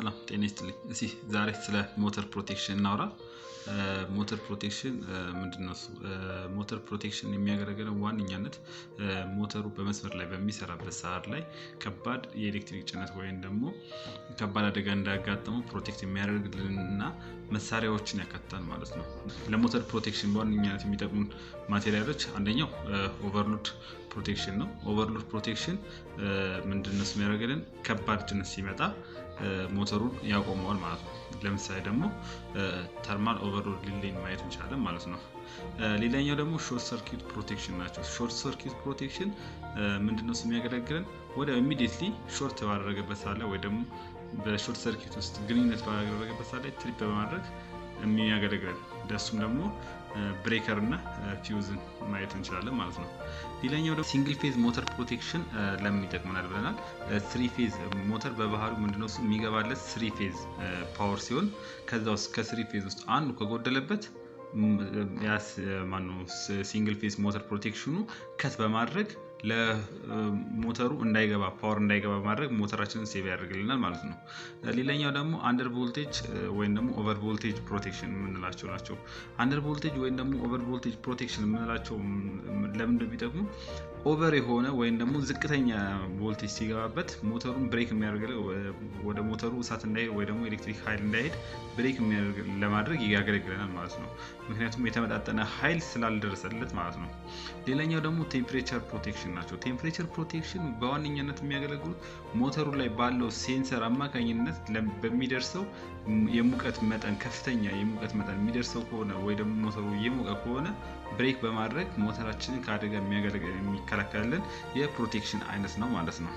ሰላም ጤና ይስጥልኝ። እሺ ዛሬ ስለ ሞተር ፕሮቴክሽን እናውራ። ሞተር ፕሮቴክሽን ምንድነው? ሞተር ፕሮቴክሽን የሚያገለግለው ዋነኛነት ሞተሩ በመስመር ላይ በሚሰራበት ሰዓት ላይ ከባድ የኤሌክትሪክ ጭነት ወይም ደግሞ ከባድ አደጋ እንዳያጋጥመው ፕሮቴክት የሚያደርግልንና መሳሪያዎችን ያካትታል ማለት ነው። ለሞተር ፕሮቴክሽን በዋነኛነት የሚጠቅሙን ማቴሪያሎች አንደኛው ኦቨርሎድ ፕሮቴክሽን ነው። ኦቨርሎድ ፕሮቴክሽን ምንድነው የሚያደርግልን? ከባድ ጭነት ሲመጣ ሞተሩን ያቆመዋል ማለት ነው። ለምሳሌ ደግሞ ተርማል ኦቨርሎድ ሪሌይን ማየት እንችላለን ማለት ነው። ሌላኛው ደግሞ ሾርት ሰርኪት ፕሮቴክሽን ናቸው። ሾርት ሰርኪት ፕሮቴክሽን ምንድነው የሚያገለግለን? ወደ ኢሚዲየትሊ ሾርት ባደረገበት ሰዓት ላይ ወይ ደግሞ በሾርት ሰርኪት ውስጥ ግንኙነት ባደረገበት ሰዓት ላይ ትሪፕ በማድረግ የሚያገለግለን ደሱም ደግሞ ብሬከር እና ፊውዝን ማየት እንችላለን ማለት ነው። ሌላኛው ደግሞ ሲንግል ፌዝ ሞተር ፕሮቴክሽን ለምን ይጠቅመናል ብለናል። ስሪ ፌዝ ሞተር በባህሪው ምንድነው የሚገባለት ስሪ ፌዝ ፓወር ሲሆን ከዛ ውስጥ ከስሪ ፌዝ ውስጥ አንዱ ከጎደለበት ያስ ማነው ሲንግል ፌዝ ሞተር ፕሮቴክሽኑ ከት በማድረግ ለሞተሩ እንዳይገባ ፓወር እንዳይገባ ማድረግ ሞተራችንን ሴቭ ያደርግልናል ማለት ነው። ሌላኛው ደግሞ አንደር ቮልቴጅ ወይም ደግሞ ኦቨር ቮልቴጅ ፕሮቴክሽን የምንላቸው ናቸው። አንደር ቮልቴጅ ወይም ደግሞ ኦቨር ቮልቴጅ ፕሮቴክሽን የምንላቸው ለምን እንደሚጠቅሙ ኦቨር የሆነ ወይም ደግሞ ዝቅተኛ ቮልቴጅ ሲገባበት ሞተሩን ብሬክ የሚያደርግልን ወደ ሞተሩ እሳት እንዳይሄድ ወይ ደግሞ ኤሌክትሪክ ኃይል እንዳይሄድ ብሬክ ለማድረግ ያገለግለናል ማለት ነው። ምክንያቱም የተመጣጠነ ኃይል ስላልደረሰለት ማለት ነው። ሌላኛው ደግሞ ቴምፕሬቸር ፕሮቴክሽን ናቸው። ቴምፕሬቸር ፕሮቴክሽን በዋነኛነት የሚያገለግሉት ሞተሩ ላይ ባለው ሴንሰር አማካኝነት በሚደርሰው የሙቀት መጠን ከፍተኛ የሙቀት መጠን የሚደርሰው ከሆነ ወይ ደግሞ ሞተሩ እየሞቀ ከሆነ ብሬክ በማድረግ ሞተራችንን ከአደጋ የሚከላከልልን የፕሮቴክሽን አይነት ነው ማለት ነው።